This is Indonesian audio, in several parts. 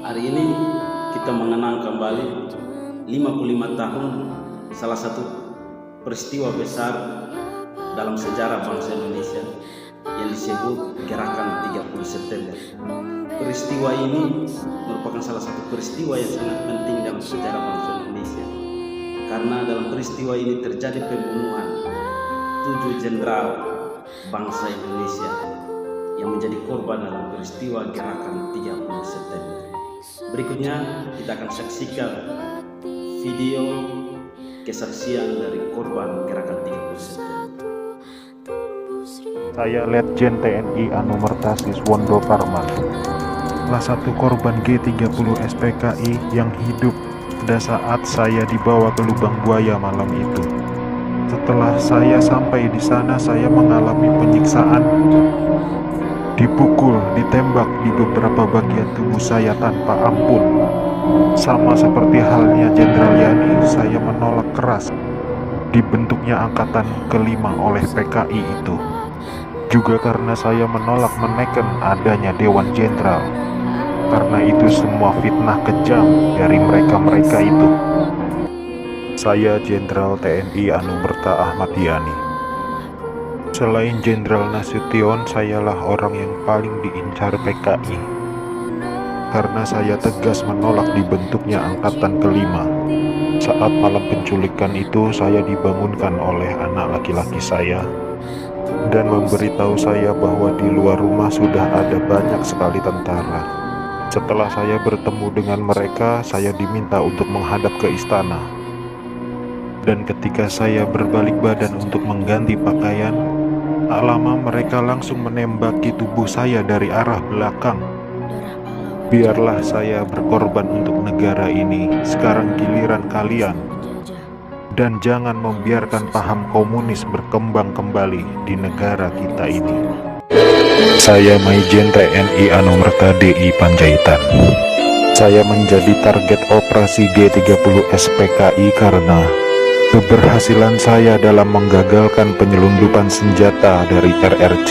Hari ini kita mengenang kembali 55 tahun salah satu peristiwa besar dalam sejarah bangsa Indonesia yang disebut Gerakan 30 September. Peristiwa ini merupakan salah satu peristiwa yang sangat penting dalam sejarah bangsa Indonesia, karena dalam peristiwa ini terjadi pembunuhan 7 jenderal bangsa Indonesia yang menjadi korban dalam peristiwa Gerakan 30 September. Berikutnya kita akan saksikan video kesaksian dari korban Gerakan 30 September. Saya Letjen TNI Anumerta Siswondo Parman, salah satu korban G30 SPKI yang hidup pada saat saya dibawa ke lubang buaya malam itu. Setelah saya sampai di sana, saya mengalami penyiksaan, dipukul, ditembak di beberapa bagian tubuh saya tanpa ampun. Sama seperti halnya Jenderal Yani, saya menolak keras dibentuknya angkatan kelima oleh PKI itu. Juga karena saya menolak menekan adanya Dewan Jenderal. Karena itu semua fitnah kejam dari mereka-mereka itu. Saya Jenderal TNI Anumerta Ahmad Yani. Selain Jenderal Nasution, sayalah orang yang paling diincar PKI. Karena saya tegas menolak dibentuknya angkatan kelima. Saat malam penculikan itu, saya dibangunkan oleh anak laki-laki saya dan memberitahu saya bahwa di luar rumah sudah ada banyak sekali tentara. Setelah saya bertemu dengan mereka, saya diminta untuk menghadap ke istana. Dan ketika saya berbalik badan untuk mengganti pakaian, tak lama mereka langsung menembaki tubuh saya dari arah belakang. Biarlah saya berkorban untuk negara ini, sekarang giliran kalian. Dan jangan membiarkan paham komunis berkembang kembali di negara kita ini. Saya Maijen TNI Anumerta DI Panjaitan. Saya menjadi target operasi G30 SPKI karena keberhasilan saya dalam menggagalkan penyelundupan senjata dari RRC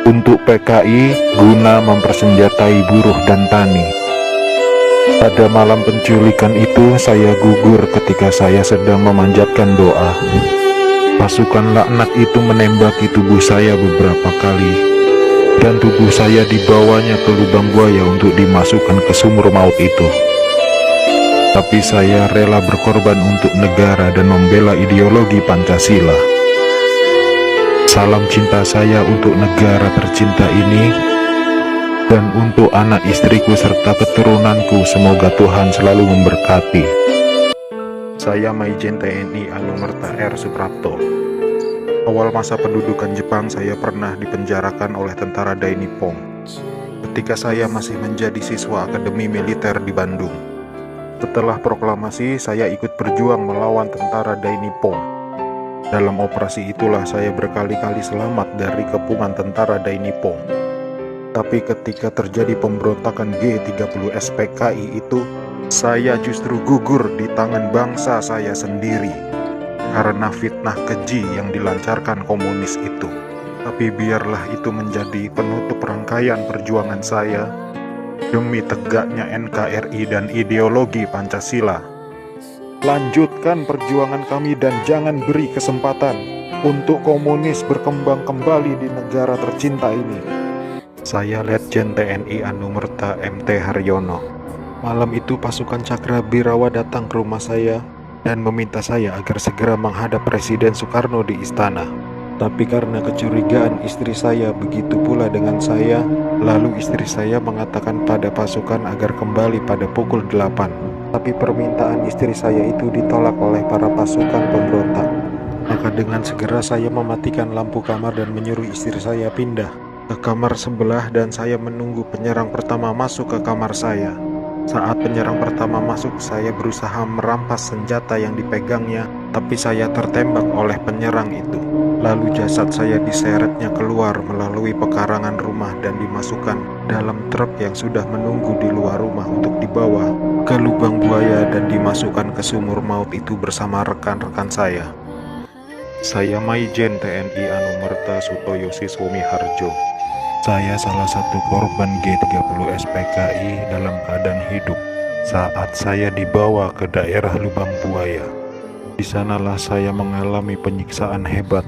untuk PKI guna mempersenjatai buruh dan tani. Pada malam penculikan itu, saya gugur ketika saya sedang memanjatkan doa. Pasukan laknat itu menembaki tubuh saya beberapa kali, dan tubuh saya dibawanya ke lubang buaya untuk dimasukkan ke sumur maut itu. Tapi saya rela berkorban untuk negara dan membela ideologi Pancasila. Salam cinta saya untuk negara tercinta ini, dan untuk anak istriku serta keturunanku, semoga Tuhan selalu memberkati. Saya Maijen TNI Anumerta R. Suprapto. Awal masa pendudukan Jepang, saya pernah dipenjarakan oleh tentara Dai Nippon ketika saya masih menjadi siswa Akademi Militer di Bandung. Setelah proklamasi, saya ikut berjuang melawan tentara Dai Nippon. Dalam operasi itulah saya berkali-kali selamat dari kepungan tentara Dai Nippon. Tapi ketika terjadi pemberontakan G30 SPKI itu, saya justru gugur di tangan bangsa saya sendiri karena fitnah keji yang dilancarkan komunis itu. Tapi biarlah itu menjadi penutup rangkaian perjuangan saya demi tegaknya NKRI dan ideologi Pancasila. Lanjutkan perjuangan kami dan jangan beri kesempatan untuk komunis berkembang kembali di negara tercinta ini. Saya Letjen TNI Anumerta MT Haryono. Malam itu pasukan Cakrabirawa datang ke rumah saya dan meminta saya agar segera menghadap Presiden Soekarno di istana. Tapi karena kecurigaan istri saya begitu pula dengan saya, lalu istri saya mengatakan pada pasukan agar kembali pada pukul 8. Tapi permintaan istri saya itu ditolak oleh para pasukan pemberontak. Maka dengan segera saya mematikan lampu kamar dan menyuruh istri saya pindah ke kamar sebelah, dan saya menunggu penyerang pertama masuk ke kamar saya. Saat penyerang pertama masuk, saya berusaha merampas senjata yang dipegangnya, tapi saya tertembak oleh penyerang itu. Lalu jasad saya diseretnya keluar melalui pekarangan rumah dan dimasukkan dalam truk yang sudah menunggu di luar rumah untuk dibawa ke lubang buaya dan dimasukkan ke sumur maut itu bersama rekan-rekan saya. Saya Maijen TNI Anumerta Sutoyo Siswomi Harjo. Saya salah satu korban G30 SPKI dalam keadaan hidup saat saya dibawa ke daerah Lubang Buaya. Di sanalah saya mengalami penyiksaan hebat,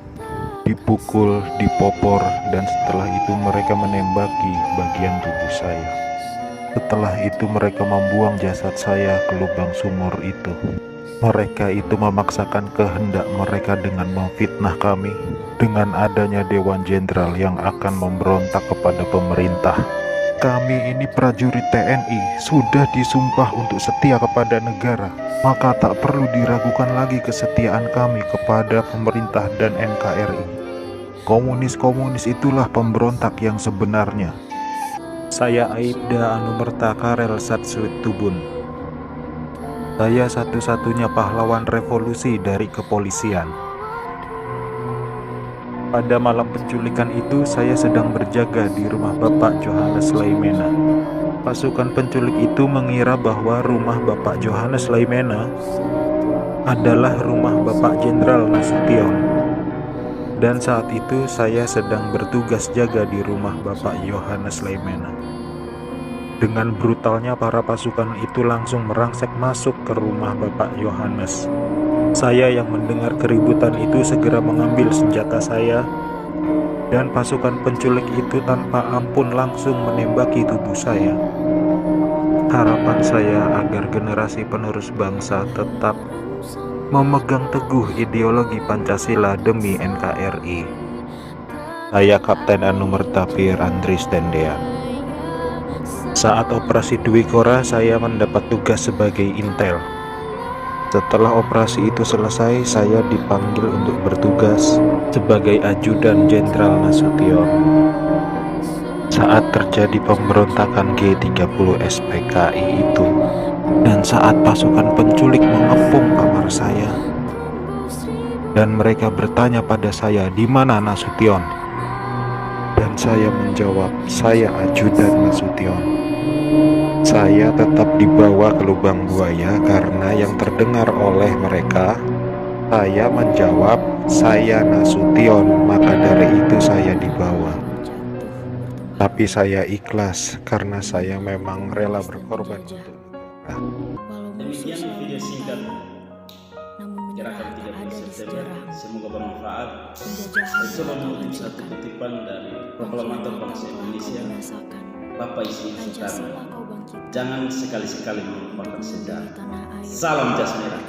dipukul, dipopor, dan setelah itu mereka menembaki bagian tubuh saya. Setelah itu mereka membuang jasad saya ke lubang sumur itu. Mereka itu memaksakan kehendak mereka dengan memfitnah kami dengan adanya Dewan Jenderal yang akan memberontak kepada pemerintah. Kami ini prajurit TNI sudah disumpah untuk setia kepada negara, maka tak perlu diragukan lagi kesetiaan kami kepada pemerintah dan NKRI. Komunis-komunis itulah pemberontak yang sebenarnya. Saya Aibda Anumerta Karel Satsuit Tubun. Saya satu-satunya pahlawan revolusi dari kepolisian. Pada malam penculikan itu saya sedang berjaga di rumah Bapak Johannes Laimena. Pasukan penculik itu mengira bahwa rumah Bapak Johannes Laimena adalah rumah Bapak Jenderal Nasution. Dan saat itu saya sedang bertugas jaga di rumah Bapak Johannes Laimena. Dengan brutalnya para pasukan itu langsung merangsek masuk ke rumah Bapak Johannes. Saya yang mendengar keributan itu segera mengambil senjata saya, dan pasukan penculik itu tanpa ampun langsung menembaki tubuh saya. Harapan saya agar generasi penerus bangsa tetap memegang teguh ideologi Pancasila demi NKRI. Saya Kapten Anumerta Pier Andris Tendean. Saat operasi Dwi Kora, saya mendapat tugas sebagai intel. Setelah operasi itu selesai, saya dipanggil untuk bertugas sebagai ajudan Jenderal Nasution. Saat terjadi pemberontakan G30 SPKI itu, dan saat pasukan penculik mengepung kamar saya, dan mereka bertanya pada saya, "Di mana Nasution?" Dan saya menjawab, "Saya ajudan Nasution." Saya tetap dibawa ke lubang buaya karena yang terdengar oleh mereka, saya menjawab, "Saya Nasution," maka dari itu saya dibawa. Tapi saya ikhlas karena saya memang rela berkorban untuk negara. Demikian video singkat gerakan 30 September, semoga bermanfaat. Saya coba mengutip satu kutipan dari proklamator bangsa Indonesia, Bapak Isyur Soekarno. Jangan sekali-sekali melupakan sejarah. Salam jas merah.